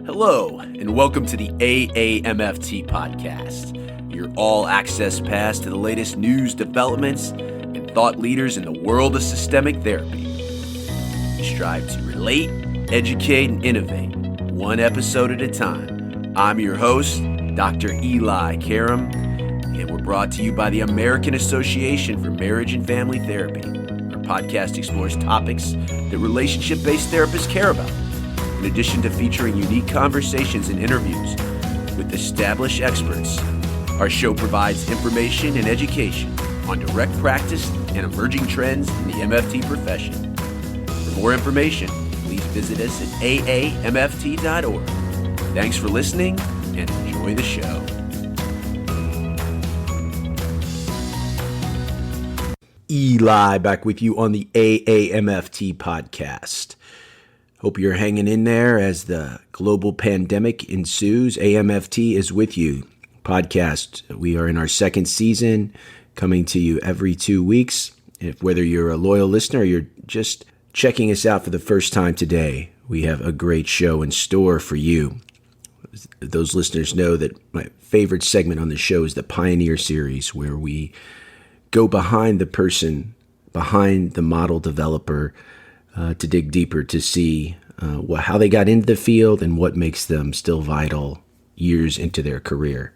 Hello, and welcome to the AAMFT podcast, your all-access pass to the latest news, developments, and thought leaders in the world of systemic therapy. We strive to relate, educate, and innovate, one episode at a time. I'm your host, Dr. Eli Karam, and we're brought to you by the American Association for Marriage and Family Therapy. Our podcast explores topics that relationship-based therapists care about. In addition to featuring unique conversations and interviews with established experts, our show provides information and education on direct practice and emerging trends in the MFT profession. For more information, please visit us at aamft.org. Thanks for listening and enjoy the show. Eli back with you on the AAMFT podcast. Hope you're hanging in there as the global pandemic ensues. AAMFT is with you. Podcast. We are in our second season, coming to you every 2 weeks. Whether you're a loyal listener or you're just checking us out for the first time today, we have a great show in store for you. Those listeners know that my favorite segment on the show is the Pioneer Series, where we go behind the person, behind the model developer, to dig deeper to see how they got into the field and what makes them still vital years into their career.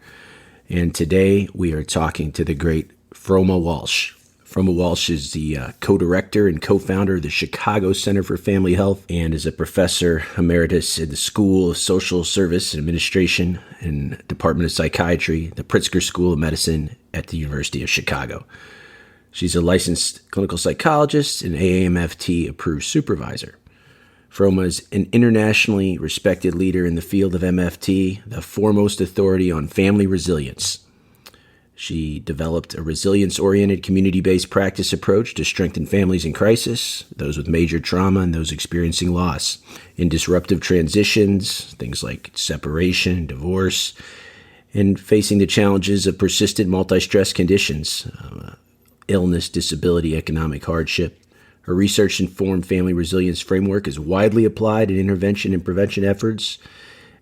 And today we are talking to the great Froma Walsh. Froma Walsh is the co-director and co-founder of the Chicago Center for Family Health and is a professor emeritus in the School of Social Service and Administration and Department of Psychiatry, the Pritzker School of Medicine at the University of Chicago. She's a licensed clinical psychologist and AAMFT approved supervisor. Froma is an internationally respected leader in the field of MFT, the foremost authority on family resilience. She developed a resilience-oriented, community-based practice approach to strengthen families in crisis, those with major trauma and those experiencing loss, in disruptive transitions, things like separation, divorce, and facing the challenges of persistent multi-stress conditions, illness, disability, economic hardship. Her research-informed family resilience framework is widely applied in intervention and prevention efforts,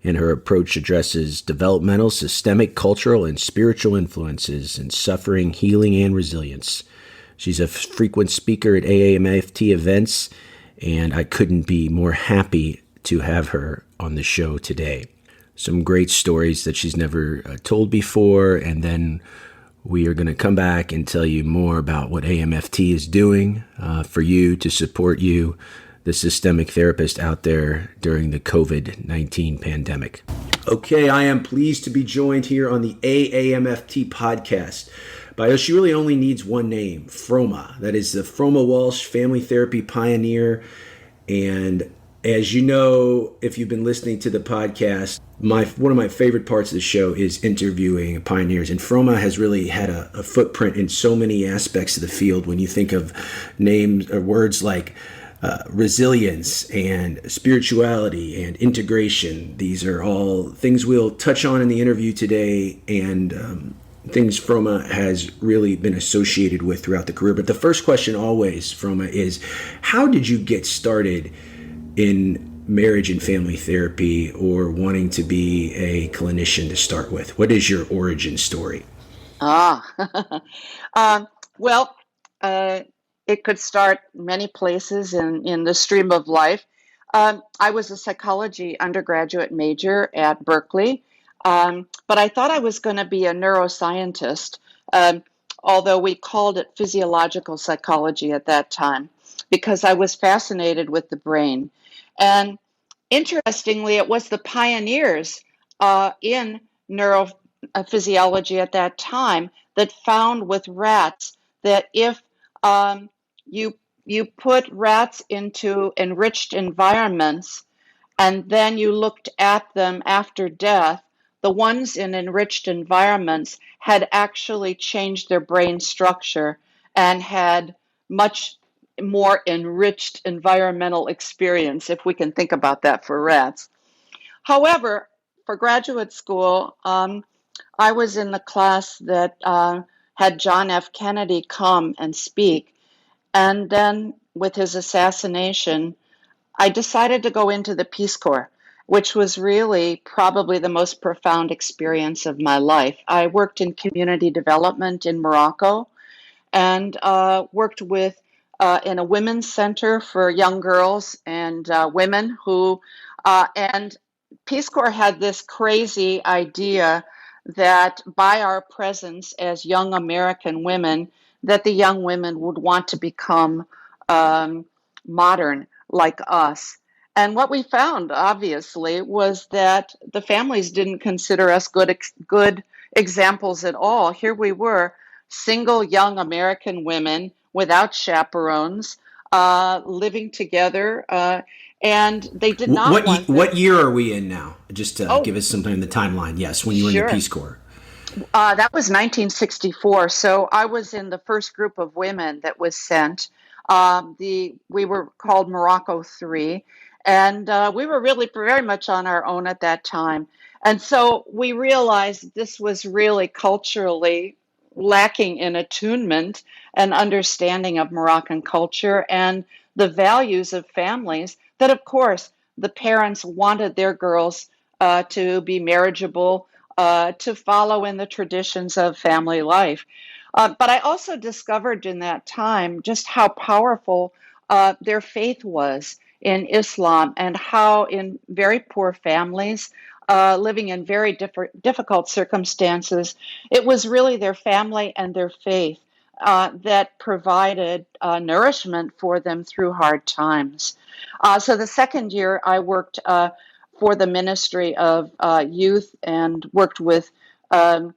and her approach addresses developmental, systemic, cultural, and spiritual influences in suffering, healing, and resilience. She's a frequent speaker at AAMFT events, and I couldn't be more happy to have her on the show today. Some great stories that she's never told before, and then we are going to come back and tell you more about what AAMFT is doing for you to support you, the systemic therapist out there during the COVID-19 pandemic. Okay, I am pleased to be joined here on the AAMFT podcast by she really only needs one name, Froma. That is the Froma Walsh family therapy pioneer. And as you know, if you've been listening to the podcast, one of my favorite parts of the show is interviewing pioneers. And Froma has really had a footprint in so many aspects of the field. When you think of names or words like resilience and spirituality and integration, these are all things we'll touch on in the interview today, and things Froma has really been associated with throughout the career. But the first question always, Froma, is how did you get started in marriage and family therapy, or wanting to be a clinician to start with? What is your origin story? Well, it could start many places in the stream of life. I was a psychology undergraduate major at Berkeley, but I thought I was going to be a neuroscientist, although we called it physiological psychology at that time, because I was fascinated with the brain. And interestingly, it was the pioneers in neurophysiology at that time that found with rats that if you put rats into enriched environments and then you looked at them after death, the ones in enriched environments had actually changed their brain structure and had much more enriched environmental experience, if we can think about that for rats. However, for graduate school, I was in the class that had John F. Kennedy come and speak. And then with his assassination, I decided to go into the Peace Corps. which was really probably the most profound experience of my life. I worked in community development in Morocco and worked with in a women's center for young girls and women who and Peace Corps had this crazy idea that by our presence as young American women, that the young women would want to become um, modern like us. And what we found, obviously, was that the families didn't consider us good examples at all. Here we were, single young American women without chaperones, living together, and they did not want What this. year are we in now? Just to give Oh, us something in the timeline. Yes, when you were in the sure. Peace Corps. That was 1964. So I was in the first group of women that was sent. We were called Morocco 3, and we were really very much on our own at that time. And so we realized this was really culturally lacking in attunement and understanding of Moroccan culture and the values of families. That, of course, the parents wanted their girls to be marriageable, to follow in the traditions of family life. But I also discovered in that time just how powerful their faith was in Islam and how, in very poor families, living in very difficult circumstances, it was really their family and their faith that provided nourishment for them through hard times. So the second year, I worked for the Ministry of Youth and worked with um,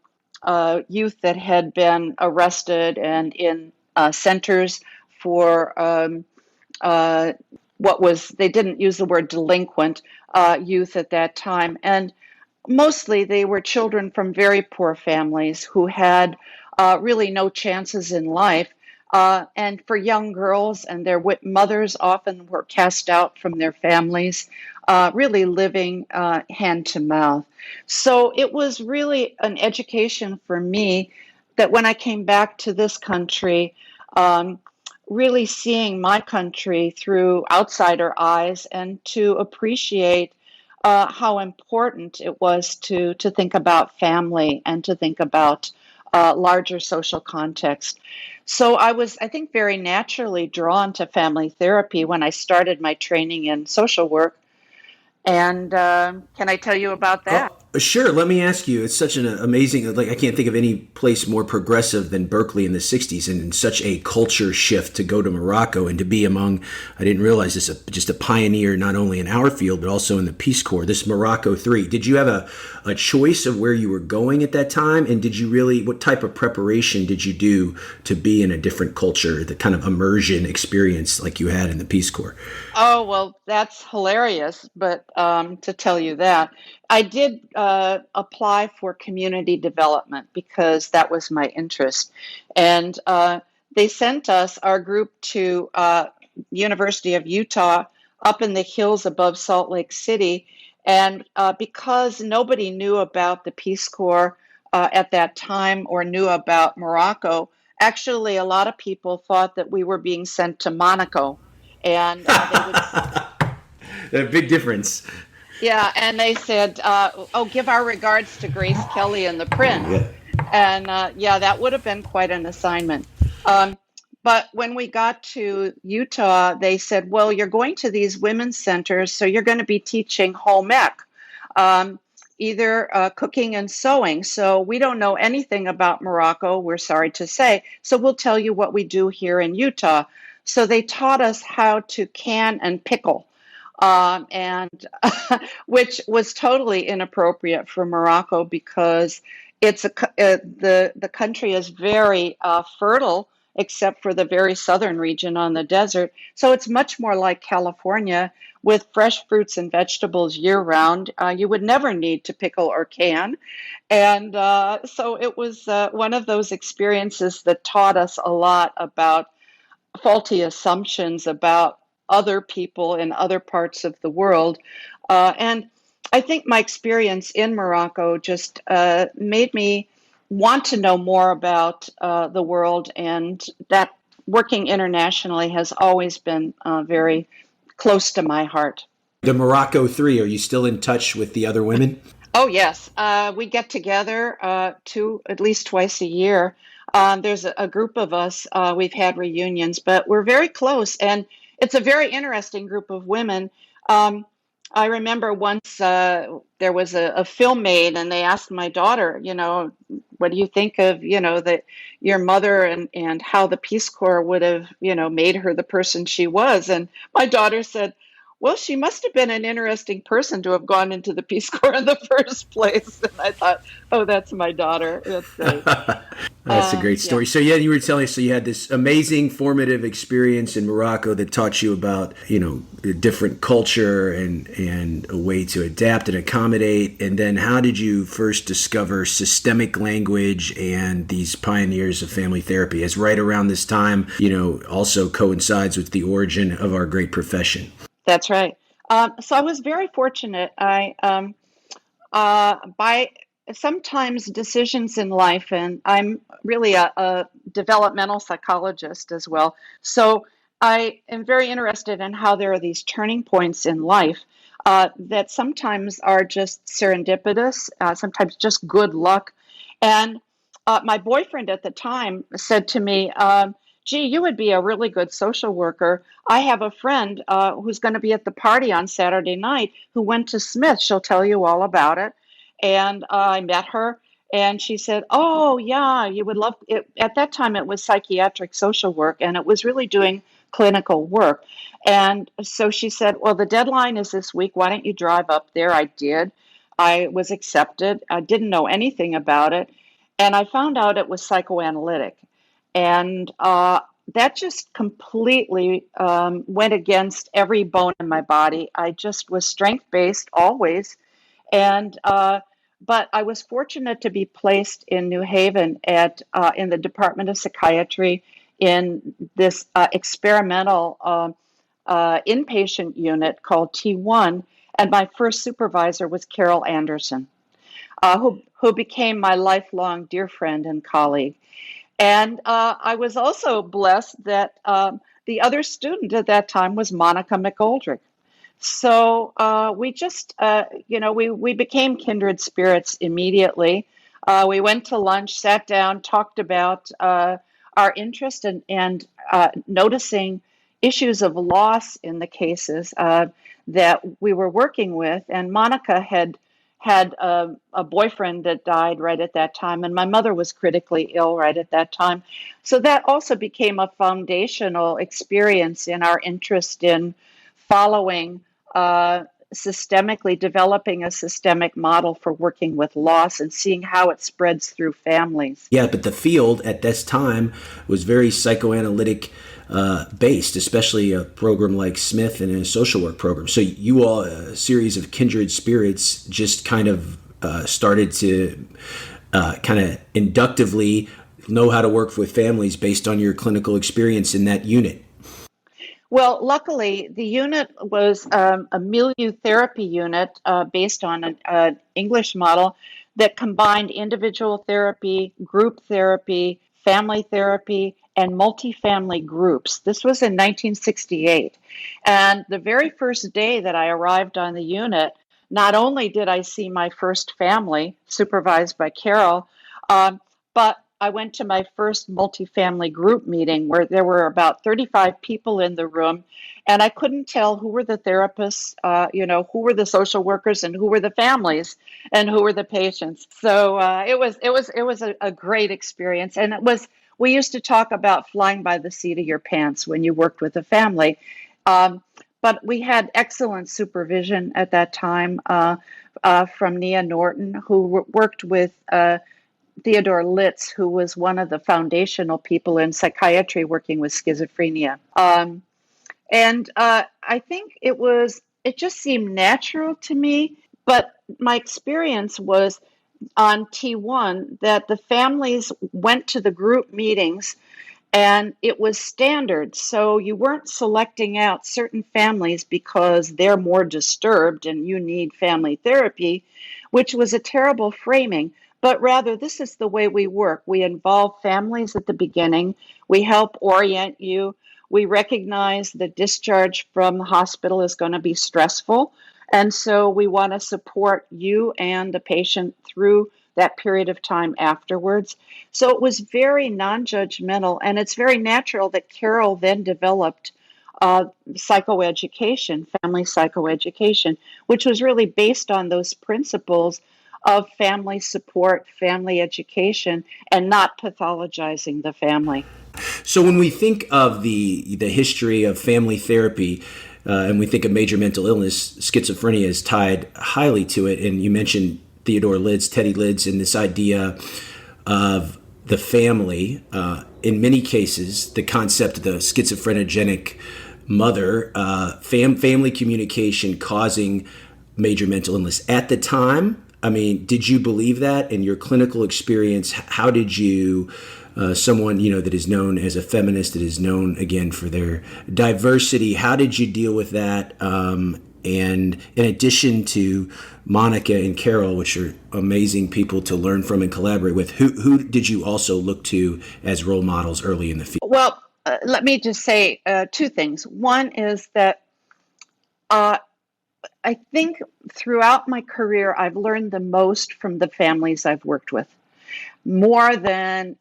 youth that had been arrested and in centers for uh, what was, they didn't use the word delinquent youth at that time. And mostly they were children from very poor families who had really no chances in life. And for young girls and their mothers often were cast out from their families, really living hand to mouth. So it was really an education for me that when I came back to this country, um, really seeing my country through outsider eyes and to appreciate how important it was to think about family and to think about larger social context. So I was, I think, very naturally drawn to family therapy when I started my training in social work. And can I tell you about that? Oh, sure. Let me ask you. It's such an amazing. Like I can't think of any place more progressive than Berkeley in the '60s, and in such a culture shift to go to Morocco and to be among. I didn't realize this. Just a pioneer, not only in our field but also in the Peace Corps. This Morocco 3. Did you have a choice of where you were going at that time, and did you really? What type of preparation did you do to be in a different culture? The kind of immersion experience like you had in the Peace Corps. Oh, well, that's hilarious, but to tell you that, I did apply for community development because that was my interest. And they sent us, our group, to University of Utah up in the hills above Salt Lake City. And because nobody knew about the Peace Corps at that time or knew about Morocco, actually, a lot of people thought that we were being sent to Monaco and they would, A big difference. yeah, and they said, "Oh, give our regards to Grace Kelly and the Prince," Yeah. and yeah, that would have been quite an assignment. Um, but when we got to Utah, they said, "Well, you're going to these women's centers, so you're going to be teaching home ec, um, either cooking and sewing. So we don't know anything about Morocco. We're sorry to say. So we'll tell you what we do here in Utah." So they taught us how to can and pickle, and which was totally inappropriate for Morocco because the country is very fertile, except for the very southern region on the desert. So it's much more like California with fresh fruits and vegetables year round. You would never need to pickle or can. And so it was one of those experiences that taught us a lot about faulty assumptions about other people in other parts of the world. And I think my experience in Morocco just made me want to know more about the world, and that working internationally has always been very close to my heart. The Morocco Three, are you still in touch with the other women? Oh, yes. We get together at least twice a year. There's a group of us. We've had reunions, but we're very close, and it's a very interesting group of women. Um, I remember once there was a film made, and they asked my daughter, what do you think of, that your mother and how the Peace Corps would have, made her the person she was? And my daughter said, well, she must have been an interesting person to have gone into the Peace Corps in the first place. And I thought, oh, that's my daughter. That's great. That's a great Yeah, story. So yeah, you were telling us, so you had this amazing formative experience in Morocco that taught you about, a different culture and a way to adapt and accommodate. And then how did you first discover systemic language and these pioneers of family therapy? As right around this time, also coincides with the origin of our great profession. that's right. So I was very fortunate. By sometimes decisions in life, and I'm really a developmental psychologist as well. So I am very interested in how there are these turning points in life that sometimes are just serendipitous, sometimes just good luck. And my boyfriend at the time said to me, gee, you would be a really good social worker. I have a friend who's going to be at the party on Saturday night who went to Smith. She'll tell you all about it. And I met her, and she said, oh, yeah, you would love it. At that time, it was psychiatric social work, and it was really doing clinical work. And so she said, well, the deadline is this week. Why don't you drive up there? I did. I was accepted. I didn't know anything about it. And I found out it was psychoanalytic. And that just completely went against every bone in my body. I just was strength based always. And but I was fortunate to be placed in New Haven at in the Department of Psychiatry in this experimental inpatient unit called T1. And my first supervisor was Carol Anderson, who became my lifelong dear friend and colleague. And I was also blessed that the other student at that time was Monica McGoldrick. So we just, we became kindred spirits immediately. We went to lunch, sat down, talked about our interest and noticing issues of loss in the cases that we were working with. And Monica had a boyfriend that died right at that time, and my mother was critically ill right at that time. So that also became a foundational experience in our interest in following systemically, developing a systemic model for working with loss and seeing how it spreads through families. Yeah, but the field at this time was very psychoanalytic based, especially a program like Smith and a social work program. So you all, a series of kindred spirits, just kind of started to kind of inductively know how to work with families based on your clinical experience in that unit. Well, luckily, the unit was a milieu therapy unit based on an English model that combined individual therapy, group therapy, family therapy, and multifamily groups. This was in 1968. And the very first day that I arrived on the unit, not only did I see my first family supervised by Carol, but I went to my first multifamily group meeting where there were about 35 people in the room, and I couldn't tell who were the therapists, who were the social workers, and who were the families, and who were the patients. So it was a great experience, and it was. We used to talk about flying by the seat of your pants when you worked with a family. Um, but we had excellent supervision at that time from Nia Norton, who worked with Theodore Litz, who was one of the foundational people in psychiatry working with schizophrenia. And I think it just seemed natural to me. But my experience was on T1 that the families went to the group meetings and it was standard. So you weren't selecting out certain families because they're more disturbed and you need family therapy, which was a terrible framing. But rather, this is the way we work. We involve families at the beginning. We help orient you. We recognize the discharge from the hospital is going to be stressful. And so we want to support you and the patient through that period of time afterwards. So it was very non judgmental. And it's very natural that Carol then developed psychoeducation, family psychoeducation, which was really based on those principles of family support, family education, and not pathologizing the family. So when we think of the history of family therapy, and we think of major mental illness, schizophrenia is tied highly to it. And you mentioned Theodore Lids, Teddy Lids, and this idea of the family. In many cases, the concept of the schizophrenogenic mother, family communication causing major mental illness. At the time, I mean, did you believe that in your clinical experience? How did you, someone, that is known as a feminist, that is known, again, for their diversity, how did you deal with that? And in addition to Monica and Carol, which are amazing people to learn from and collaborate with, who did you also look to as role models early in the field? Well, let me just say two things. One is that I think throughout my career, I've learned the most from the families I've worked with, more than,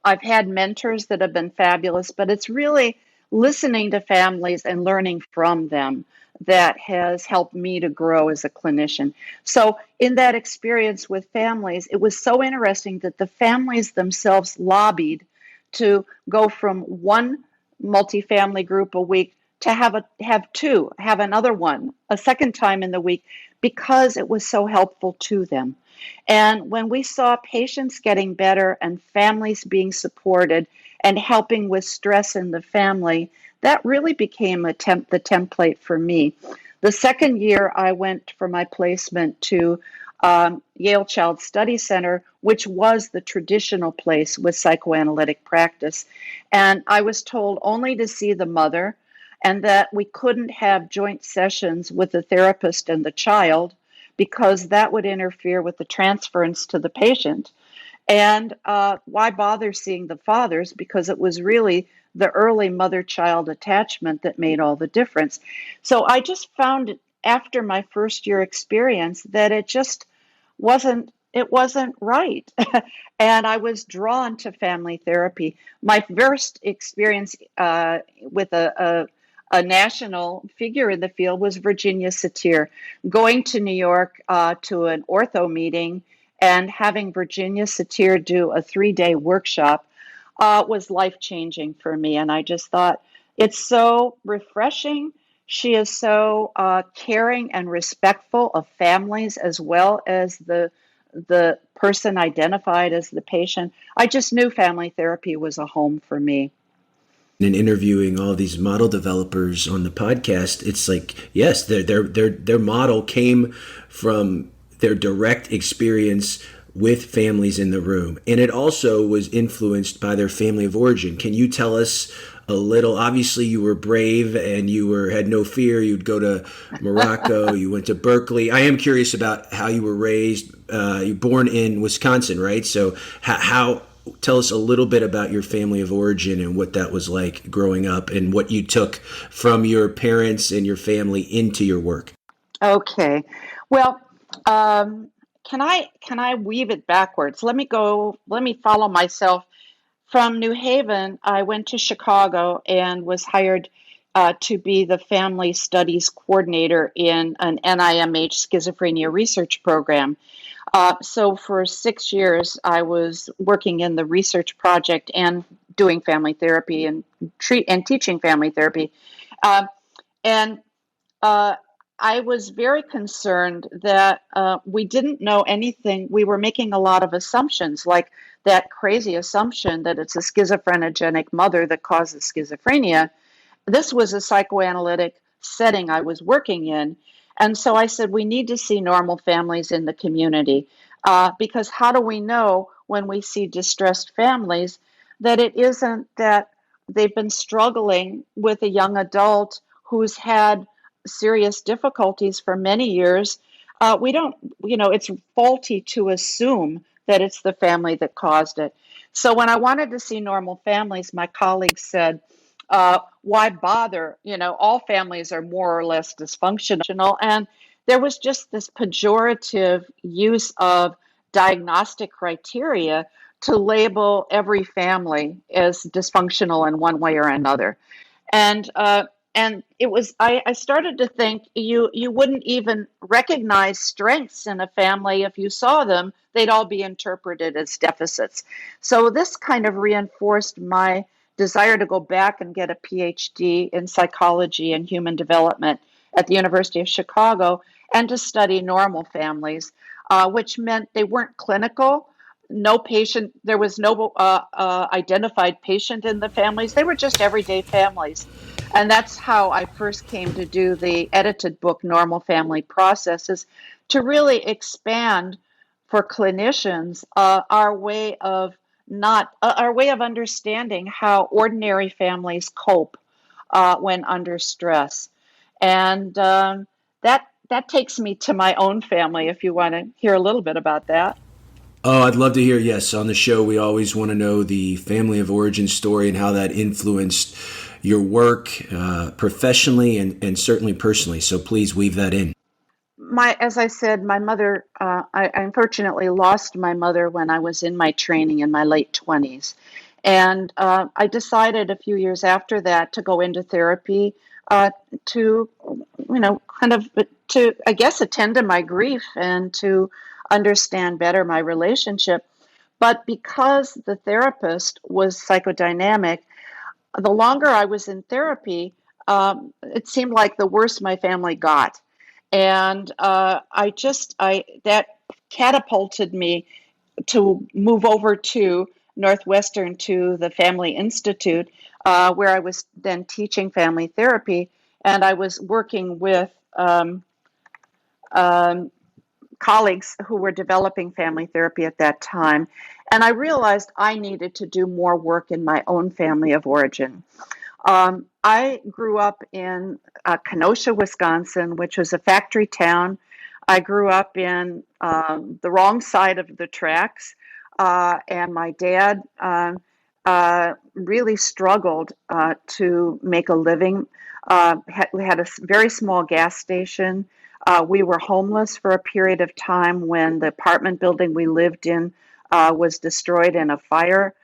I've had mentors that have been fabulous, but it's really listening to families and learning from them that has helped me to grow as a clinician. So in that experience with families, it was so interesting that the families themselves lobbied to go from one multifamily group a week to have another one a second time in the week, because it was so helpful to them. And when we saw patients getting better and families being supported and helping with stress in the family, that really became the template for me. The second year, I went for my placement to Yale Child Study Center, which was the traditional place with psychoanalytic practice. And I was told only to see the mother, and that we couldn't have joint sessions with the therapist and the child because that would interfere with the transference to the patient. And why bother seeing the fathers? Because it was really the early mother-child attachment that made all the difference. So I just found after my first year experience that it just wasn't right. And I was drawn to family therapy. My first experience with a national figure in the field was Virginia Satir. Going to New York to an ortho meeting and having Virginia Satir do a 3-day workshop was life-changing for me. And I just thought, it's so refreshing. She is so caring and respectful of families as well as the person identified as the patient. I just knew family therapy was a home for me. And interviewing all these model developers on the podcast, it's like, yes, their model came from their direct experience with families in the room, and it also was influenced by their family of origin. Can you tell us a little? Obviously, you were brave and had no fear. You'd go to Morocco. You went to Berkeley. I am curious about how you were raised. You're born in Wisconsin, right? So how tell us a little bit about your family of origin and what that was like growing up and what you took from your parents and your family into your work. Okay. Well, can I weave it backwards? Let me follow myself. From New Haven, I went to Chicago and was hired to be the family studies coordinator in an NIMH schizophrenia research program. So for 6 years, I was working in the research project and doing family therapy and teaching family therapy. And I was very concerned that we didn't know anything. We were making a lot of assumptions, like that crazy assumption that it's a schizophrenic mother that causes schizophrenia. This was a psychoanalytic setting I was working in. And so I said, we need to see normal families in the community, because how do we know when we see distressed families that it isn't that they've been struggling with a young adult who's had serious difficulties for many years? We don't, it's faulty to assume that it's the family that caused it. So when I wanted to see normal families, my colleagues said, Why bother? All families are more or less dysfunctional. And there was just this pejorative use of diagnostic criteria to label every family as dysfunctional in one way or another. And it was I started to think you wouldn't even recognize strengths in a family if you saw them. They'd all be interpreted as deficits. So this kind of reinforced my desire to go back and get a PhD in psychology and human development at the University of Chicago and to study normal families, which meant they weren't clinical. No patient, there was no identified patient in the families. They were just everyday families. And that's how I first came to do the edited book, Normal Family Processes, to really expand for clinicians our way of understanding how ordinary families cope when under stress. And that takes me to my own family, if you want to hear a little bit about that. Oh, I'd love to hear. Yes, on the show, we always want to know the family of origin story and how that influenced your work professionally and certainly personally. So please weave that in. As I said, my mother, I unfortunately lost my mother when I was in my training in my late 20s. And I decided a few years after that to go into therapy to, kind of to, I guess, attend to my grief and to understand better my relationship. But because the therapist was psychodynamic, the longer I was in therapy, it seemed like the worse my family got. And I that catapulted me to move over to Northwestern to the Family Institute, where I was then teaching family therapy, and I was working with um, colleagues who were developing family therapy at that time. And I realized I needed to do more work in my own family of origin. I grew up in Kenosha, Wisconsin, which was a factory town. I grew up in the wrong side of the tracks, and my dad really struggled to make a living. We had a very small gas station. We were homeless for a period of time when the apartment building we lived in was destroyed in a fire.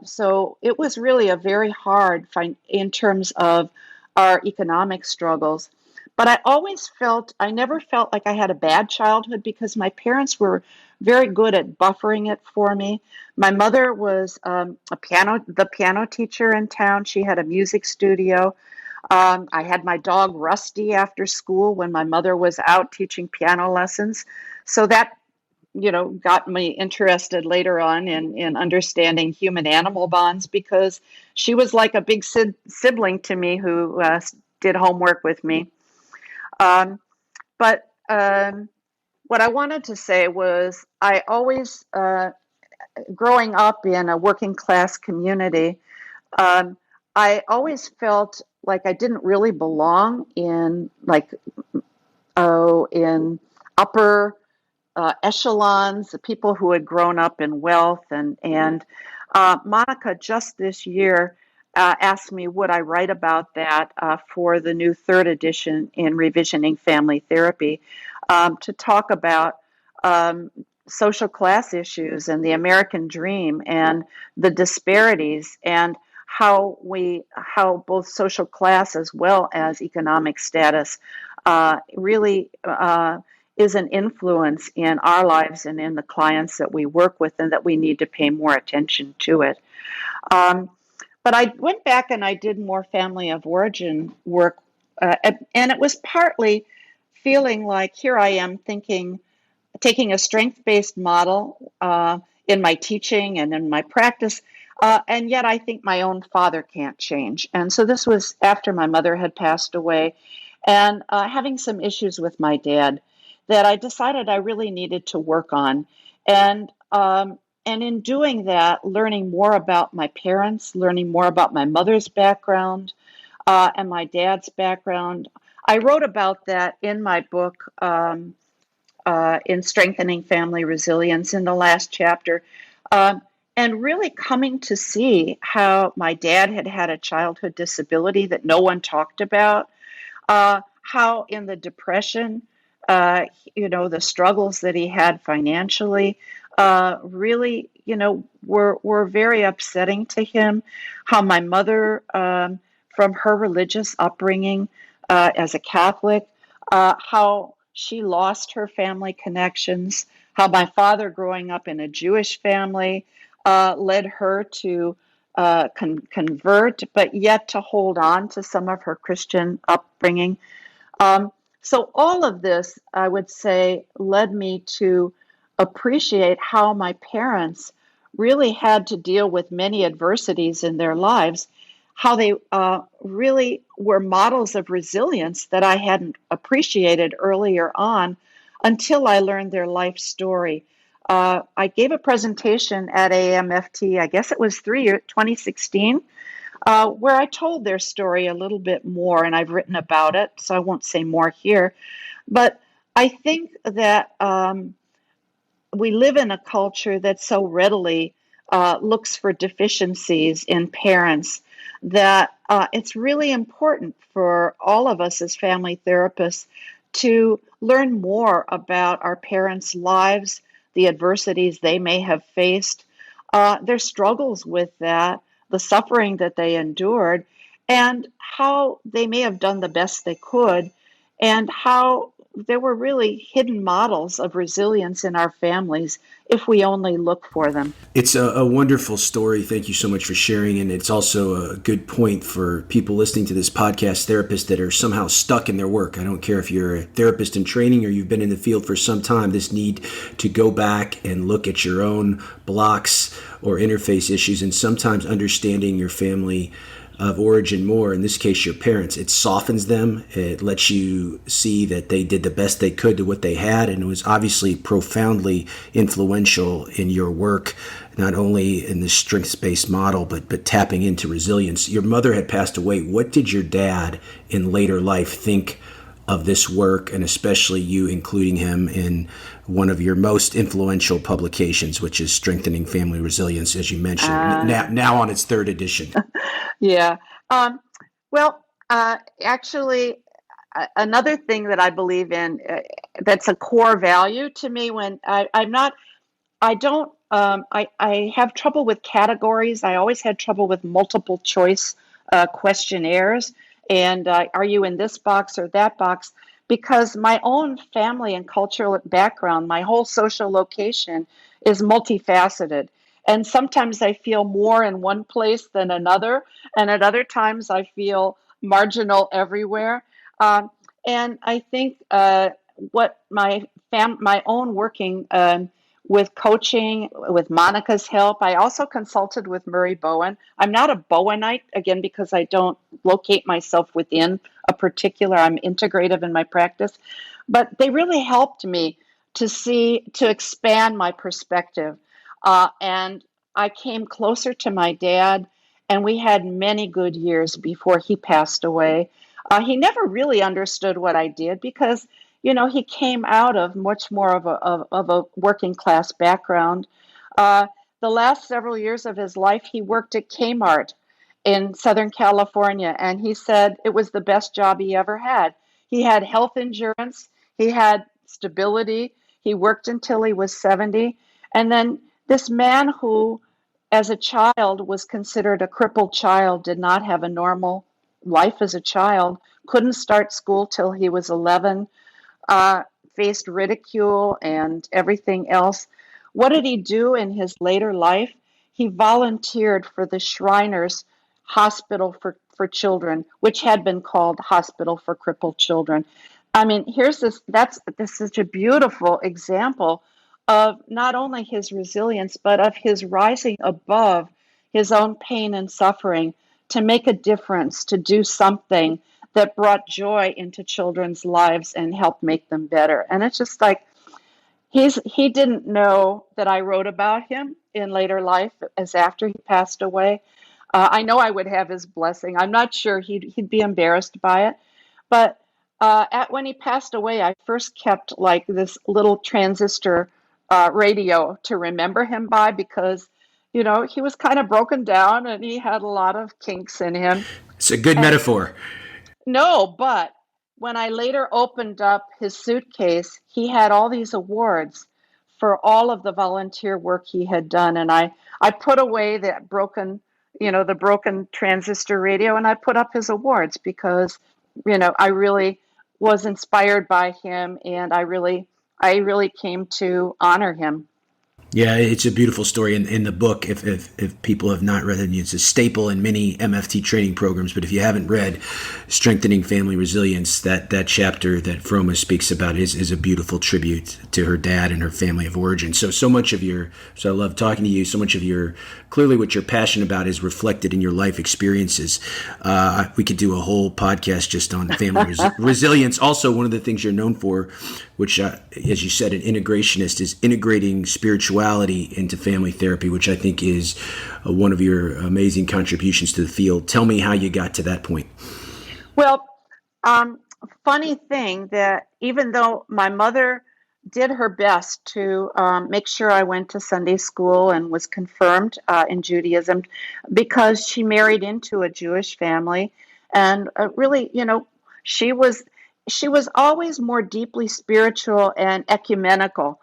So it was really a very hard in terms of our economic struggles. But I never felt like I had a bad childhood because my parents were very good at buffering it for me. My mother was the piano teacher in town. She had a music studio. I had my dog Rusty after school when my mother was out teaching piano lessons. So that got me interested later on in understanding human animal bonds because she was like a big sibling to me who did homework with me. But what I wanted to say was I always, growing up in a working class community, um, I always felt like I didn't really belong in in upper echelons, the people who had grown up in wealth. And Monica just this year asked me, would I write about that for the new third edition in Revisioning Family Therapy to talk about social class issues and the American dream and the disparities and how both social class as well as economic status really is an influence in our lives and in the clients that we work with, and that we need to pay more attention to it. Um, but I went back and I did more family of origin work, and it was partly feeling like here I am taking a strength-based model in my teaching and in my practice, and yet I think my own father can't change. And so this was after my mother had passed away, and having some issues with my dad that I decided I really needed to work on. And in doing that, learning more about my parents, learning more about my mother's background and my dad's background. I wrote about that in my book, in Strengthening Family Resilience, in the last chapter. Um, and really coming to see how my dad had had a childhood disability that no one talked about, how in the Depression, the struggles that he had financially, really, were very upsetting to him. How my mother, from her religious upbringing as a Catholic, how she lost her family connections. How my father, growing up in a Jewish family, led her to convert, but yet to hold on to some of her Christian upbringing. Um, so all of this, I would say, led me to appreciate how my parents really had to deal with many adversities in their lives, how they really were models of resilience that I hadn't appreciated earlier on until I learned their life story. I gave a presentation at AAMFT, I guess it was 2016, where I told their story a little bit more, and I've written about it, so I won't say more here. But I think that we live in a culture that so readily looks for deficiencies in parents that it's really important for all of us as family therapists to learn more about our parents' lives, the adversities they may have faced, their struggles with that, the suffering that they endured, and how they may have done the best they could, and how there were really hidden models of resilience in our families if we only look for them. It's a wonderful story. Thank you so much for sharing. And it's also a good point for people listening to this podcast, therapists that are somehow stuck in their work. I don't care if you're a therapist in training or you've been in the field for some time, this need to go back and look at your own blocks or interface issues, and sometimes understanding your family of origin more, in this case your parents, it softens them. It lets you see that they did the best they could to what they had, and it was obviously profoundly influential in your work, not only in the strengths-based model but tapping into resilience. Your mother had passed away. What did your dad in later life think of this work, and especially you including him in one of your most influential publications, which is Strengthening Family Resilience, as you mentioned, now on its third edition? Yeah. Um, well, actually, another thing that I believe in that's a core value to me when I'm not, I don't, I have trouble with categories. I always had trouble with multiple choice questionnaires. And are you in this box or that box? Because my own family and cultural background, my whole social location is multifaceted. And sometimes I feel more in one place than another. And at other times I feel marginal everywhere. Um, and I think what my own working with coaching, with Monica's help. I also consulted with Murray Bowen. I'm not a Bowenite, again, because I don't locate myself within a particular, I'm integrative in my practice. But they really helped me to expand my perspective. And I came closer to my dad, and we had many good years before he passed away. He never really understood what I did because he came out of much more of a working class background. Uh, the last several years of his life, he worked at Kmart in Southern California, and he said it was the best job he ever had. He had health insurance, he had stability, he worked until he was 70. And then this man who, as a child, was considered a crippled child, did not have a normal life as a child, couldn't start school till he was 11, uh, faced ridicule and everything else. What did he do in his later life? He volunteered for the Shriners Hospital for Children, which had been called Hospital for Crippled Children. I mean, this is such a beautiful example of not only his resilience, but of his rising above his own pain and suffering to make a difference, to do something that brought joy into children's lives and helped make them better. And it's just like he didn't know that I wrote about him in later life as after he passed away. I know I would have his blessing. I'm not sure he'd be embarrassed by it, but when he passed away, I first kept like this little transistor radio to remember him by because he was kind of broken down and he had a lot of kinks in him. It's a good And metaphor. no, but when I later opened up his suitcase, he had all these awards for all of the volunteer work he had done. And I put away that the broken transistor radio, and I put up his awards because, I really was inspired by him, and I really came to honor him. Yeah, it's a beautiful story in the book. If people have not read it, it's a staple in many MFT training programs. But if you haven't read Strengthening Family Resilience, that chapter that Froma speaks about is a beautiful tribute to her dad and her family of origin. So much of so I love talking to you. So much of clearly what you're passionate about is reflected in your life experiences. We could do a whole podcast just on family resilience. Also, one of the things you're known for, which, as you said, an integrationist, is integrating spirituality into family therapy, which I think is one of your amazing contributions to the field. Tell me how you got to that point. Well, um, funny thing that even though my mother did her best to make sure I went to Sunday school and was confirmed in Judaism, because she married into a Jewish family, and really, she was she was always more deeply spiritual and ecumenical.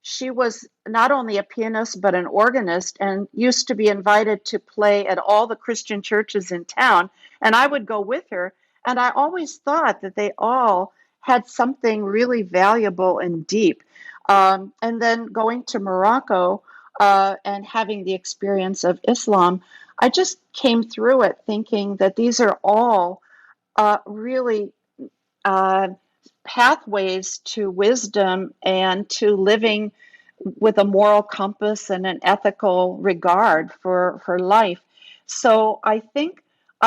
She was not only a pianist but an organist, and used to be invited to play at all the Christian churches in town, and I would go with her. And I always thought that they all had something really valuable and deep. And then going to Morocco and having the experience of Islam, I just came through it thinking that these are all really uh, pathways to wisdom and to living with a moral compass and an ethical regard for life. So I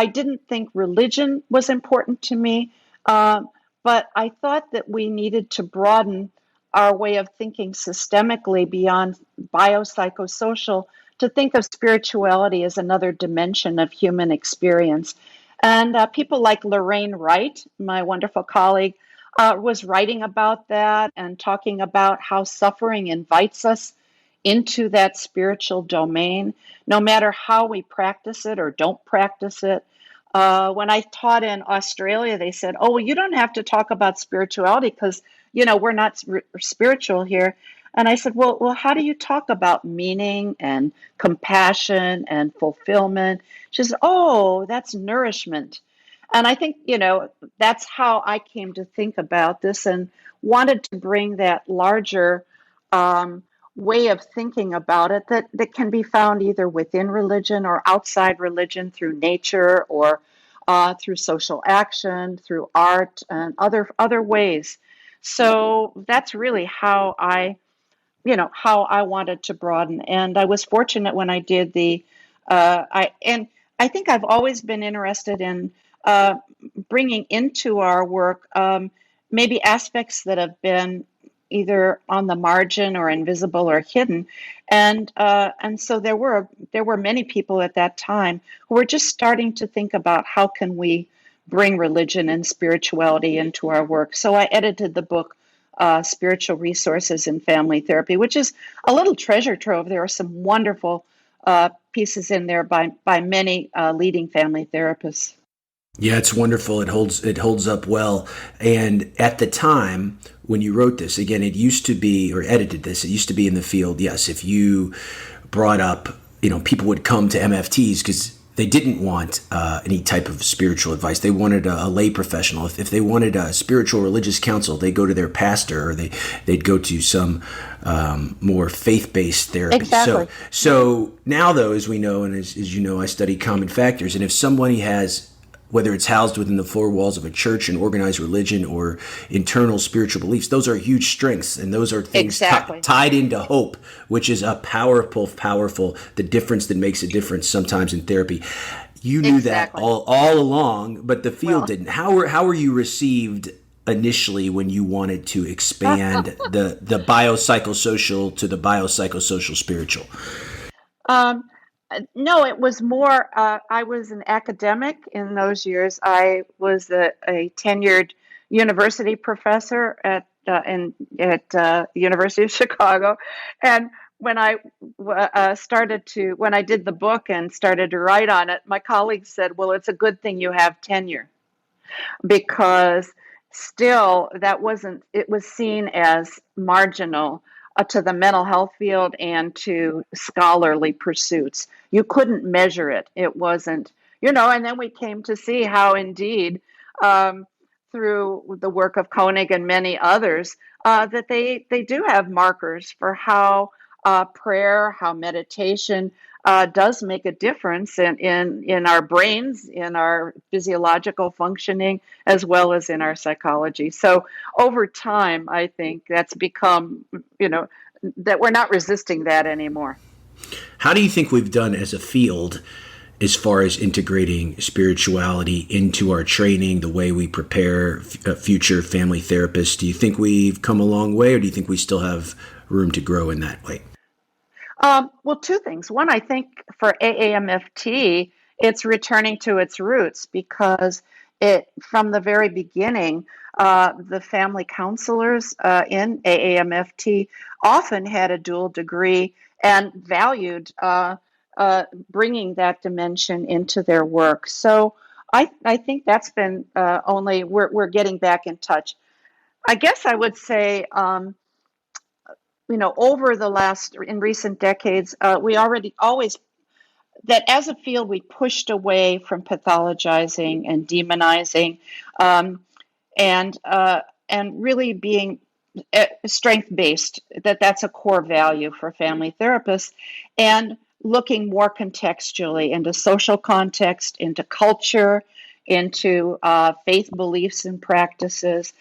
didn't think religion was important to me, uh, but I thought that we needed to broaden our way of thinking systemically beyond biopsychosocial to think of spirituality as another dimension of human experience. And people like Lorraine Wright, my wonderful colleague, was writing about that and talking about how suffering invites us into that spiritual domain, no matter how we practice it or don't practice it. When I taught in Australia, they said, "Oh, well, you don't have to talk about spirituality because we're not spiritual here." And I said, "Well, how do you talk about meaning and compassion and fulfillment?" She said, "Oh, that's nourishment." And I think, that's how I came to think about this and wanted to bring that larger um, way of thinking about it that can be found either within religion or outside religion through nature or through social action, through art, and other ways. So that's really how I wanted to broaden. And I was fortunate when I did I think I've always been interested in uh, bringing into our work maybe aspects that have been either on the margin or invisible or hidden. And so there were many people at that time who were just starting to think about how can we bring religion and spirituality into our work. So I edited the book Spiritual Resources in Family Therapy, which is a little treasure trove. There are some wonderful pieces in there by many leading family therapists. Yeah, it's wonderful. It holds up well. And at the time when you wrote this, again, it used to be, or edited this, it used to be in the field. Yes, if you brought up, people would come to MFTs because they didn't want any type of spiritual advice. They wanted a lay professional. If they wanted a spiritual religious counsel, they go to their pastor, or they'd go to some more faith-based therapy. Exactly. So now, though, as we know, and as you know, I study common factors, and if somebody has, whether it's housed within the four walls of a church, an organized religion, or internal spiritual beliefs, those are huge strengths, and those are things Exactly. tied into hope, which is a powerful, the difference that makes a difference sometimes in therapy. You knew Exactly. that all along, but the field Well, didn't. How were you received initially when you wanted to expand the biopsychosocial to the biopsychosocial spiritual? um, no, it was more. I was an academic in those years. I was a tenured university professor at the University of Chicago, and when I when I did the book and started to write on it, my colleagues said, "Well, it's a good thing you have tenure." Because still that wasn't it was seen as marginal to the mental health field and to scholarly pursuits. You couldn't measure it. It wasn't, and then we came to see how indeed, um, through the work of Koenig and many others, that they do have markers for how prayer, how meditation does make a difference in our brains, in our physiological functioning, as well as in our psychology. So over time, I think that's become, that we're not resisting that anymore. How do you think we've done as a field as far as integrating spirituality into our training, the way we prepare future family therapists? Do you think we've come a long way, or do you think we still have room to grow in that way? Well, two things. One, I think for AAMFT, it's returning to its roots because from the very beginning, the family counselors in AAMFT often had a dual degree and valued bringing that dimension into their work. So I think that's been we're getting back in touch. I guess I would say, over in recent decades, we already always, that as a field, we pushed away from pathologizing and demonizing, um, and really being strength based. That's a core value for family therapists, and looking more contextually into social context, into culture, into faith beliefs and practices.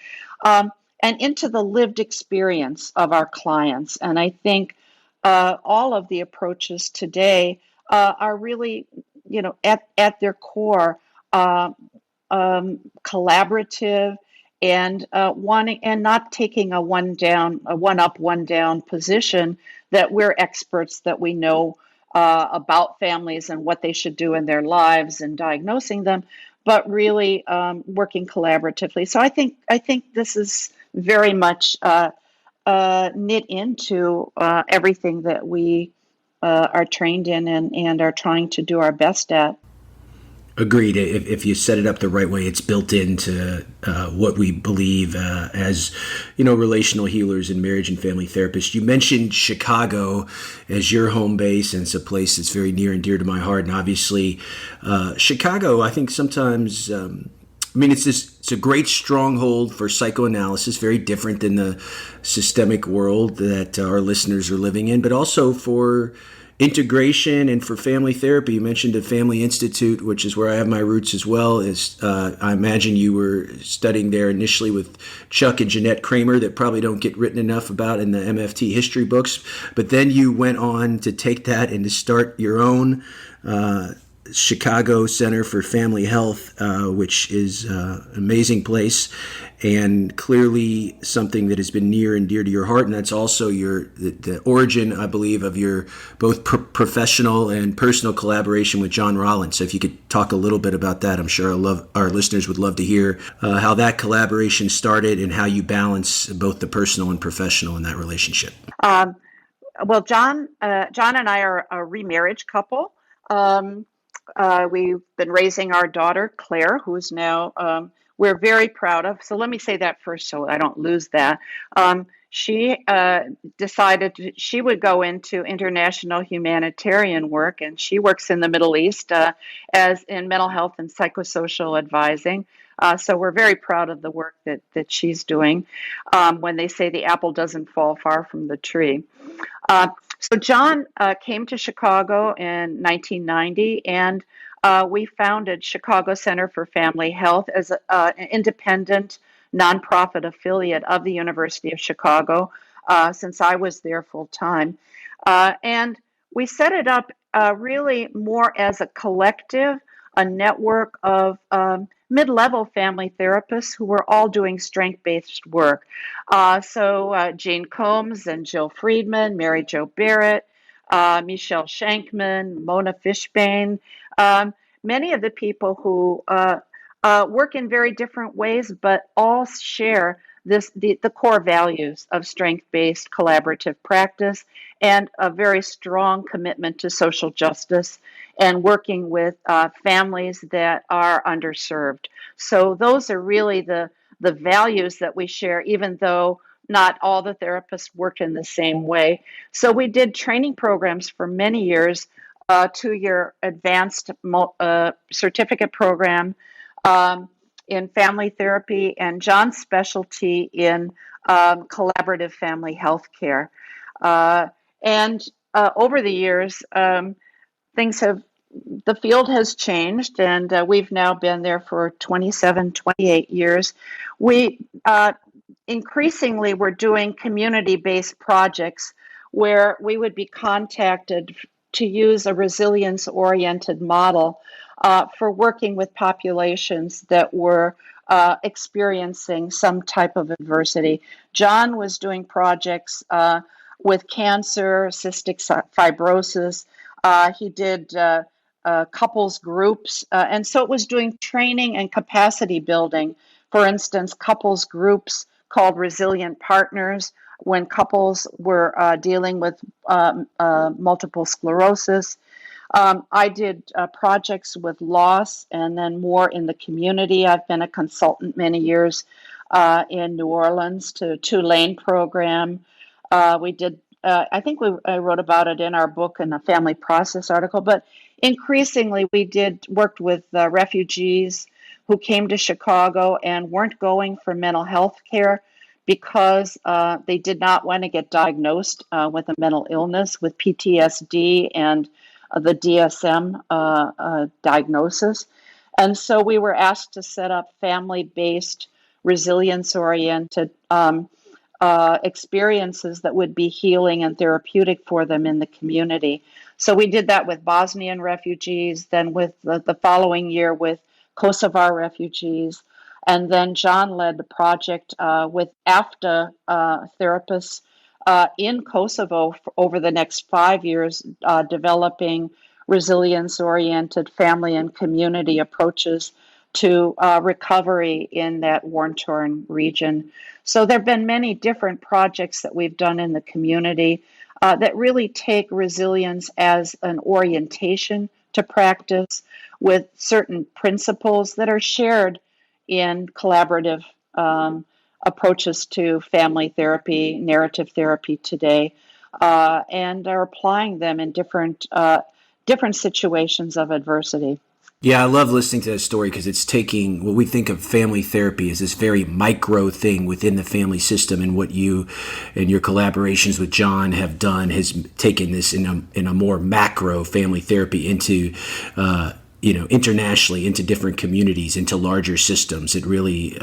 And into the lived experience of our clients. And I think all of the approaches today are really, at their core, uh, collaborative and wanting and not taking a one up, one down position that we're experts, that we know about families and what they should do in their lives and diagnosing them, but really working collaboratively. So I think this is very much knit into everything that we are trained in and are trying to do our best at. Agreed. If you set it up the right way, it's built into what we believe as, relational healers and marriage and family therapists. You mentioned Chicago as your home base, and it's a place that's very near and dear to my heart. And obviously, Chicago, I think sometimes, it's a great stronghold for psychoanalysis, very different than the systemic world that our listeners are living in, but also for integration and for family therapy. You mentioned the Family Institute, which is where I have my roots as well. I imagine you were studying there initially with Chuck and Jeanette Kramer, that probably don't get written enough about in the MFT history books. But then you went on to take that and to start your own Chicago Center for Family Health, which is an amazing place and clearly something that has been near and dear to your heart. And that's also the origin, I believe, of your both professional and personal collaboration with John Rollins. So if you could talk a little bit about that, I'm sure our listeners would love to hear how that collaboration started and how you balance both the personal and professional in that relationship. Well, John and I are a remarriage couple. We've been raising our daughter, Claire, who's now, we're very proud of. So let me say that first so I don't lose that. She decided she would go into international humanitarian work, and she works in the Middle East as in mental health and psychosocial advising. So we're very proud of the work that she's doing. When they say the apple doesn't fall far from the tree. So John came to Chicago in 1990, and we founded Chicago Center for Family Health as an independent nonprofit affiliate of the University of Chicago since I was there full time. And we set it up really more as a collective, a network of mid-level family therapists who were all doing strength-based work. So Jane Combs and Jill Friedman, Mary Jo Barrett, Michelle Shankman, Mona Fishbane, many of the people who work in very different ways, but all share the core values of strength-based collaborative practice and a very strong commitment to social justice and working with families that are underserved. So those are really the values that we share, even though not all the therapists worked in the same way. So we did training programs for many years, 2-year advanced certificate program in family therapy, and John's specialty in collaborative family health care. And over the years, things have the field has changed, and we've now been there for 27, 28 years. We increasingly we're doing community-based projects where we would be contacted to use a resilience-oriented model for working with populations that were experiencing some type of adversity. John was doing projects with cancer, cystic fibrosis. He did couples groups, and so it was doing training and capacity building. For instance, couples groups called Resilient Partners when couples were dealing with multiple sclerosis. I did projects with loss and then more in the community. I've been a consultant many years in New Orleans to Tulane program. We did, I think I wrote about it in our book in a family process article, but increasingly we worked with refugees who came to Chicago and weren't going for mental health care because they did not want to get diagnosed with a mental illness with PTSD and the DSM diagnosis. And so we were asked to set up family-based, resilience-oriented experiences that would be healing and therapeutic for them in the community. So we did that with Bosnian refugees, then with the following year with Kosovar refugees. And then John led the project with AFTA therapists in Kosovo over the next 5 years, developing resilience-oriented family and community approaches to recovery in that war-torn region. So there have been many different projects that we've done in the community that really take resilience as an orientation to practice with certain principles that are shared in collaborative approaches to family therapy, narrative therapy today, and are applying them in different situations of adversity. Yeah, I love listening to that story because it's taking what we think of family therapy as this very micro thing within the family system, and what you and your collaborations with John have done has taken this in a more macro family therapy into internationally, into different communities, into larger systems. It really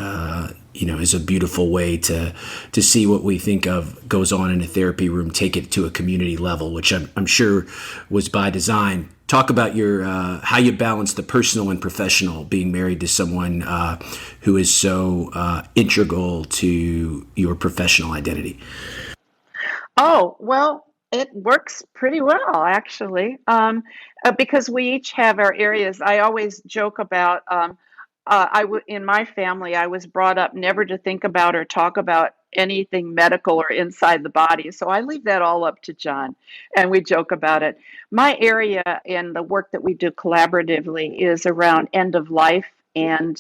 is a beautiful way to see what we think of goes on in a therapy room, take it to a community level, which I'm sure was by design. Talk about your how you balance the personal and professional, being married to someone who is so integral to your professional identity. Oh, well, it works pretty well, actually, because we each have our areas. I always joke about in my family, I was brought up never to think about or talk about anything medical or inside the body. So I leave that all up to John, and we joke about it. My area in the work that we do collaboratively is around end of life and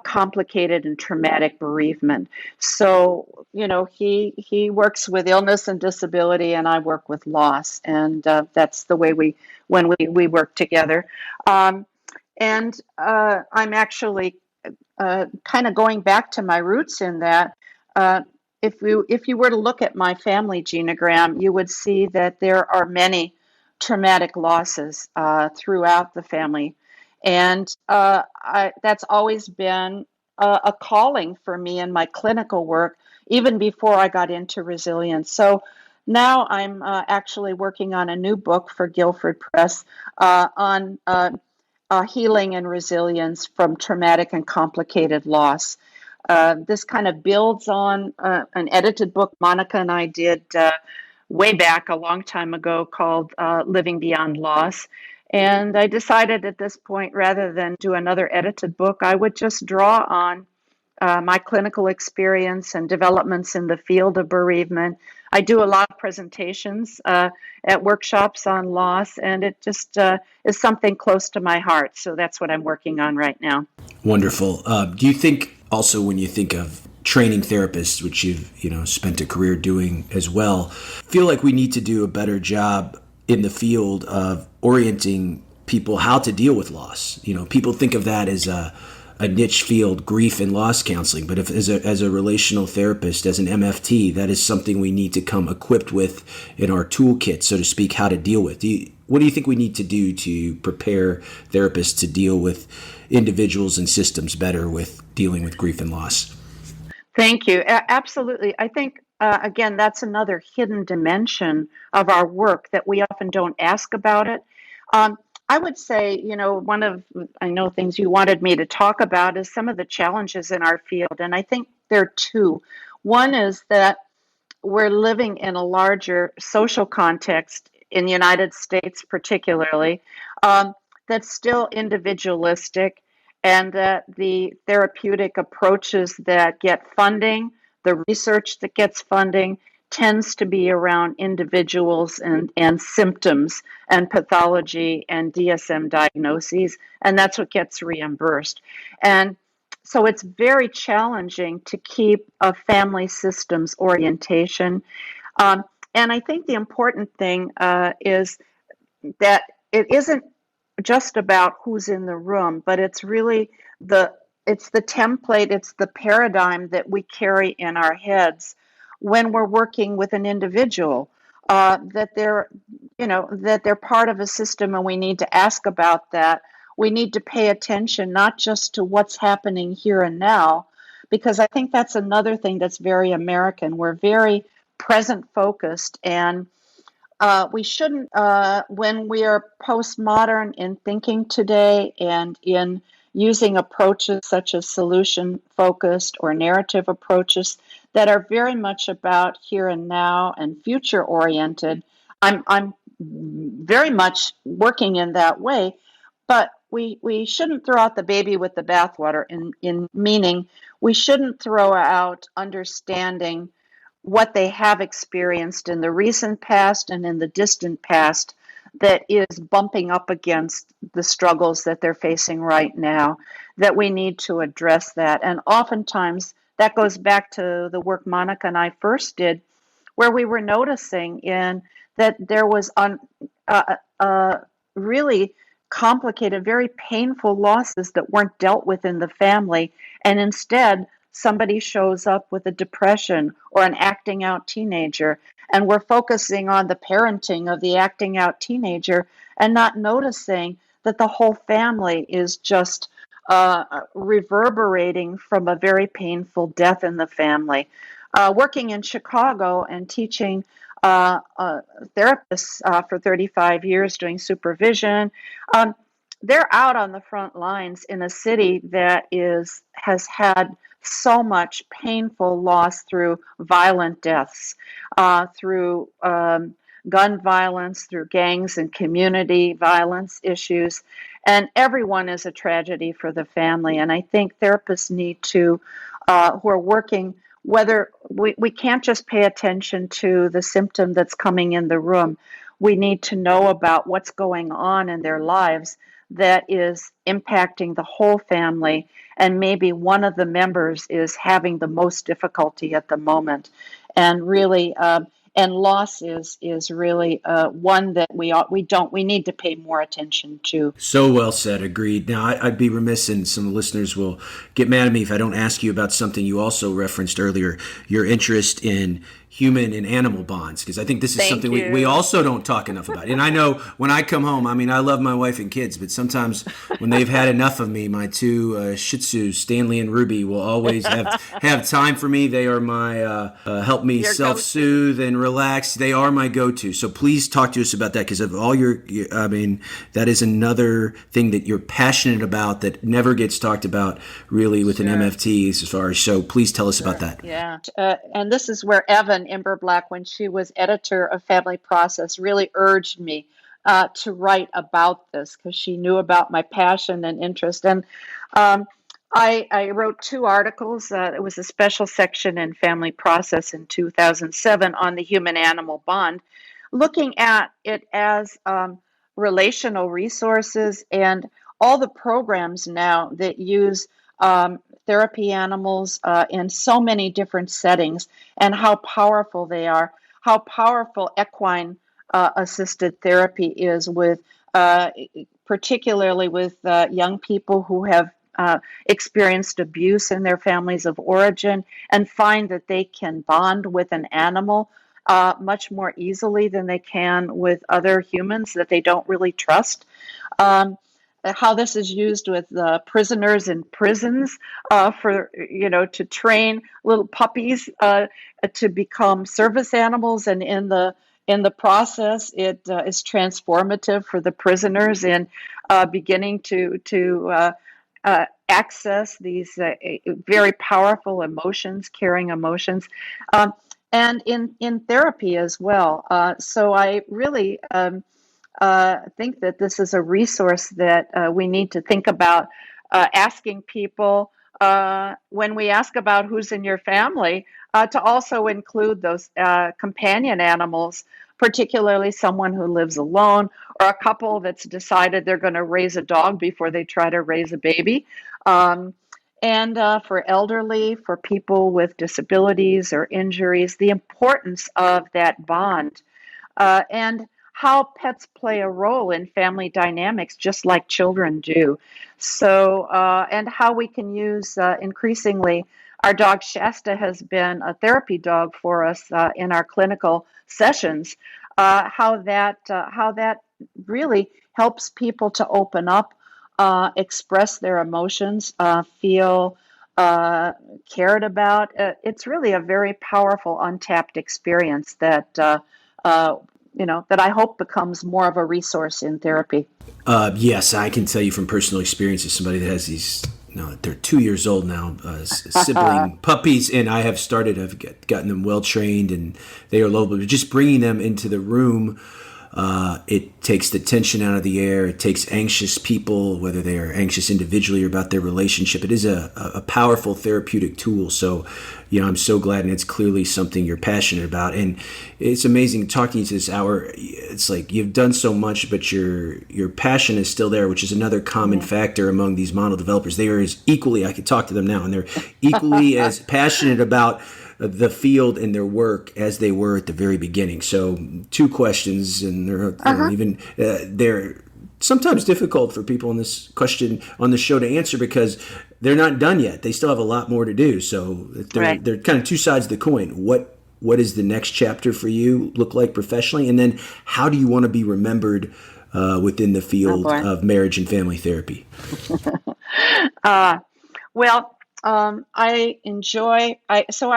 complicated and traumatic bereavement. So, he works with illness and disability, and I work with loss, and that's the way when we work together. And I'm actually kind of going back to my roots in that. If you were to look at my family genogram, you would see that there are many traumatic losses throughout the family. And that's always been a calling for me in my clinical work, even before I got into resilience. So now I'm actually working on a new book for Guilford Press on healing and resilience from traumatic and complicated loss. This kind of builds on an edited book Monica and I did way back a long time ago called Living Beyond Loss. And I decided at this point, rather than do another edited book, I would just draw on my clinical experience and developments in the field of bereavement. I do a lot of presentations at workshops on loss, and it just is something close to my heart. So that's what I'm working on right now. Wonderful. Do you think also, when you think of training therapists, which you've spent a career doing as well, feel like we need to do a better job in the field of orienting people how to deal with loss? People think of that as a niche field, grief and loss counseling, but if as a relational therapist, as an MFT, that is something we need to come equipped with in our toolkit, so to speak, how to deal with. What do you think we need to do to prepare therapists to deal with individuals and systems better with dealing with grief and loss? Thank you. Absolutely. I think, again, that's another hidden dimension of our work that we often don't ask about it. I would say, one of, I know, things you wanted me to talk about is some of the challenges in our field. And I think there are two. One is that we're living in a larger social context in the United States, particularly, that's still individualistic, and that the therapeutic approaches that get funding, the research that gets funding, tends to be around individuals and symptoms and pathology and DSM diagnoses, and that's what gets reimbursed. And so it's very challenging to keep a family systems orientation. And I think the important thing is that it isn't just about who's in the room, but it's really it's the template, it's the paradigm that we carry in our heads when we're working with an individual. That they're part of a system, and we need to ask about that. We need to pay attention not just to what's happening here and now, because I think that's another thing that's very American. We're very present focused, and we shouldn't, when we are postmodern in thinking today and in using approaches such as solution focused or narrative approaches that are very much about here and now and future oriented. I'm very much working in that way, but we shouldn't throw out the baby with the bathwater, in meaning we shouldn't throw out understanding what they have experienced in the recent past and in the distant past that is bumping up against the struggles that they're facing right now, that we need to address that. And oftentimes that goes back to the work Monica and I first did, where we were noticing that there was really complicated, very painful losses that weren't dealt with in the family, and instead somebody shows up with a depression or an acting out teenager, and we're focusing on the parenting of the acting out teenager and not noticing that the whole family is just reverberating from a very painful death in the family. Working in Chicago and teaching therapists for 35 years doing supervision, they're out on the front lines in a city that has had so much painful loss through violent deaths, through gun violence, through gangs and community violence issues. And everyone is a tragedy for the family. And I think therapists need to, who are working, whether we can't just pay attention to the symptom that's coming in the room. We need to know about what's going on in their lives that is impacting the whole family, and maybe one of the members is having the most difficulty at the moment. And really, and loss is really one that we need to pay more attention to. So well said. Agreed. Now, I'd be remiss, and some listeners will get mad at me if I don't ask you about something you also referenced earlier, your interest in human and animal bonds, because I think this is something we also don't talk enough about. And I know when I come home, I mean, I love my wife and kids, but sometimes when they've had enough of me, my two Shih Tzus, Stanley and Ruby, will always have time for me. They are my help me self-soothe and relax. They are my go-to. So please talk to us about that, because of all I mean, that is another thing that you're passionate about that never gets talked about really with an MFT as far as, so please tell us about that. Yeah. And this is where Evan Imberblack, when she was editor of Family Process, really urged me to write about this, because she knew about my passion and interest. And I wrote two articles. It was a special section in Family Process in 2007 on the human animal bond, looking at it as relational resources and all the programs now that use therapy animals in so many different settings and how powerful they are, how powerful equine assisted therapy is with. Particularly with young people who have experienced abuse in their families of origin and find that they can bond with an animal much more easily than they can with other humans that they don't really trust. Um, how this is used with prisoners in prisons for to train little puppies to become service animals, and in the process, it is transformative for the prisoners in beginning to access these very powerful emotions, caring emotions, and in therapy as well. So I really think that this is a resource that we need to think about asking people when we ask about who's in your family to also include those companion animals, particularly someone who lives alone or a couple that's decided they're going to raise a dog before they try to raise a baby. Um, and for elderly, for people with disabilities or injuries, the importance of that bond and how pets play a role in family dynamics, just like children do. So, and how we can use increasingly. Our dog Shasta has been a therapy dog for us in our clinical sessions. How that really helps people to open up, express their emotions, feel cared about. It's really a very powerful, untapped experience that uh, that I hope becomes more of a resource in therapy. Yes, I can tell you from personal experience as somebody that has these. No, they're 2 years old now, sibling puppies, and I've gotten them well trained, and they are lovable. But just bringing them into the room, it takes the tension out of the air. It takes anxious people, whether they are anxious individually or about their relationship. It is a powerful therapeutic tool. So, I'm so glad, and it's clearly something you're passionate about. And it's amazing talking to you this hour. It's like you've done so much, but your passion is still there, which is another common factor among these model developers. They are as equally, I could talk to them now, and they're equally as passionate about the field and their work as they were at the very beginning. So, two questions, and they're sometimes difficult for people on this question on the show to answer because they're not done yet. They still have a lot more to do. So they're kind of two sides of the coin. What is the next chapter for you look like professionally, and then how do you want to be remembered within the field of marriage and family therapy? Well, I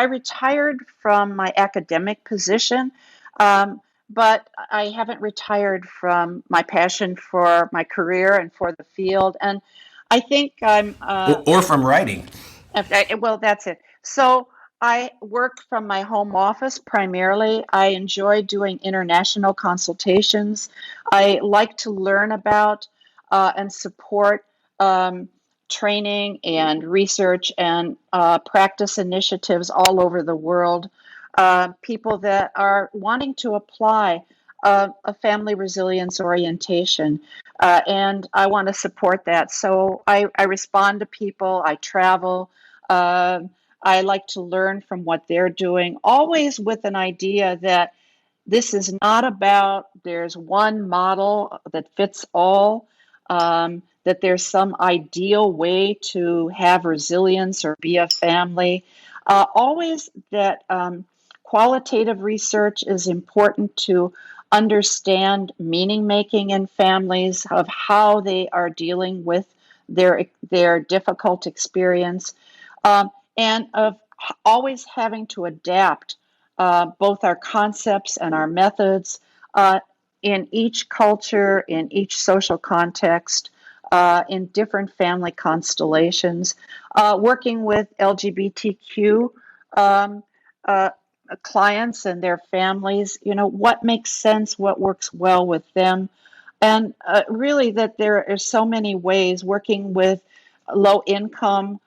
retired from my academic position, but I haven't retired from my passion for my career and for the field. And I think I'm. Or from writing. Well, that's it. So I work from my home office primarily. I enjoy doing international consultations. I like to learn about and support training and research and practice initiatives all over the world. People that are wanting to apply a family resilience orientation. And I want to support that. So I respond to people, I travel. Uh, I like to learn from what they're doing, always with an idea that this is not about there's one model that fits all, that there's some ideal way to have resilience or be a family. Always that qualitative research is important to understand meaning making in families, of how they are dealing with their difficult experience, and of always having to adapt both our concepts and our methods in each culture, in each social context, in different family constellations, working with LGBTQ um, uh, clients and their families, what makes sense, what works well with them. And really that there are so many ways working with low income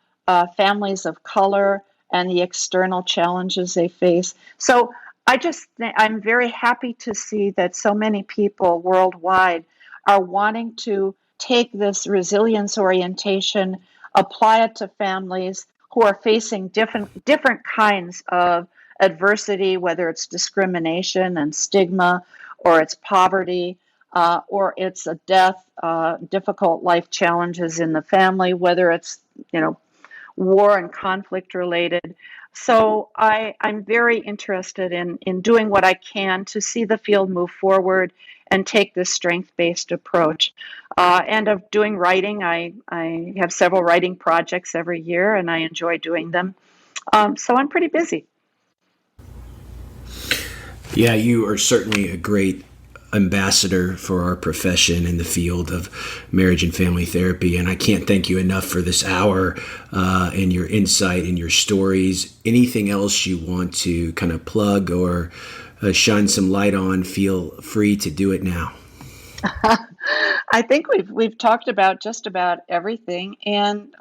families of color and the external challenges they face. So I'm very happy to see that so many people worldwide are wanting to take this resilience orientation, apply it to families who are facing different kinds of adversity, whether it's discrimination and stigma, or it's poverty, or it's a death, difficult life challenges in the family, whether it's war and conflict related. So I'm very interested in doing what I can to see the field move forward and take this strength-based approach. And of doing writing, I have several writing projects every year, and I enjoy doing them. So I'm pretty busy. Yeah, you are certainly a great ambassador for our profession in the field of marriage and family therapy. And I can't thank you enough for this hour and your insight and your stories. Anything else you want to kind of plug or shine some light on, feel free to do it now. I think we've talked about just about everything. And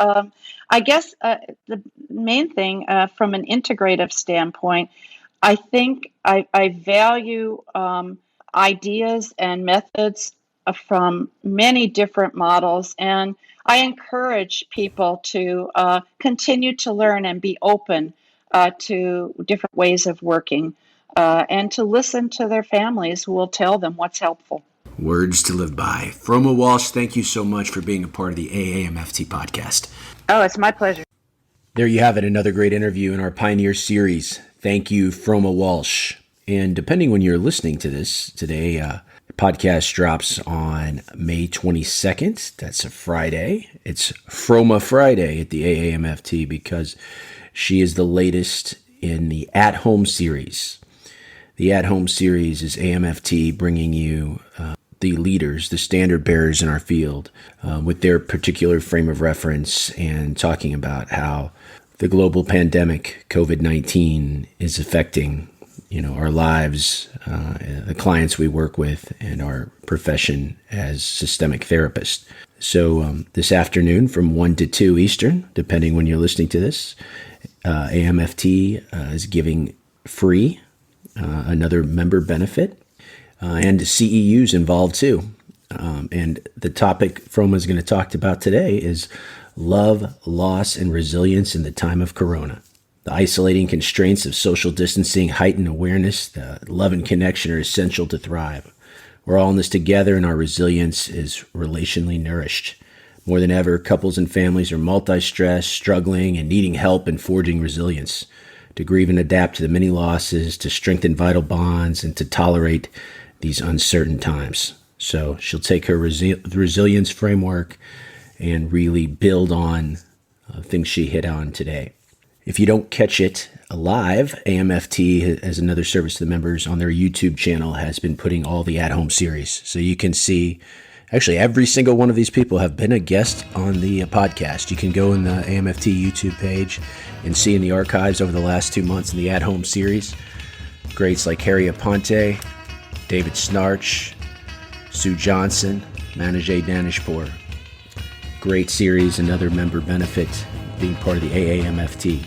I guess the main thing from an integrative standpoint, I think I value ideas and methods from many different models, and I encourage people to continue to learn and be open to different ways of working, and to listen to their families who will tell them what's helpful. Words to live by. Froma Walsh, thank you so much for being a part of the AAMFT podcast. Oh, it's my pleasure. There you have it, another great interview in our Pioneer series. Thank you, Froma Walsh. And depending when you're listening to this today, the podcast drops on May 22nd. That's a Friday. It's Froma Friday at the AAMFT because she is the latest in the At-Home series. The At-Home series is AMFT bringing you the leaders, the standard bearers in our field with their particular frame of reference and talking about how the global pandemic, COVID-19, is affecting our lives, the clients we work with, and our profession as systemic therapists. So this afternoon from 1 to 2 Eastern, depending when you're listening to this, AMFT is giving free another member benefit, and CEUs involved too. And the topic Froma is going to talk about today is love, loss, and resilience in the time of Corona. The isolating constraints of social distancing heighten awareness that love and connection are essential to thrive. We're all in this together, and our resilience is relationally nourished. More than ever, couples and families are multi-stressed, struggling, and needing help in forging resilience to grieve and adapt to the many losses, to strengthen vital bonds, and to tolerate these uncertain times. So she'll take her resilience framework and really build on things she hit on today. If you don't catch it live, AMFT, as another service to the members on their YouTube channel, has been putting all the at-home series. So you can see, actually, every single one of these people have been a guest on the podcast. You can go in the AMFT YouTube page and see in the archives over the last 2 months in the at-home series. Greats like Harry Aponte, David Snarch, Sue Johnson, Manajay Danishpur. Great series, another member benefit being part of the AAMFT.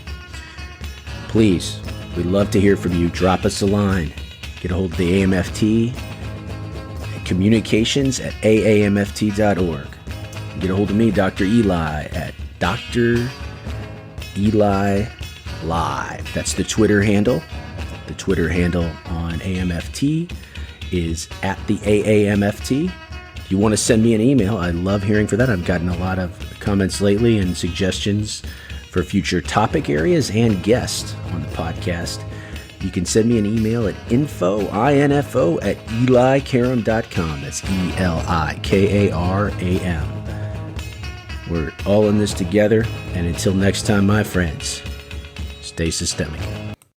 Please, we'd love to hear from you. Drop us a line. Get a hold of the AMFT at communications@aamft.org. Get a hold of me, Dr. Eli, at Dr. Eli Live. That's the Twitter handle. The Twitter handle on AMFT is at the AAMFT. If you want to send me an email, I love hearing for that. I've gotten a lot of comments lately and suggestions for future topic areas and guests on the podcast. You can send me an email at info@elikaram.com. That's ELIKARAM. We're all in this together, and until next time, my friends, stay systemic.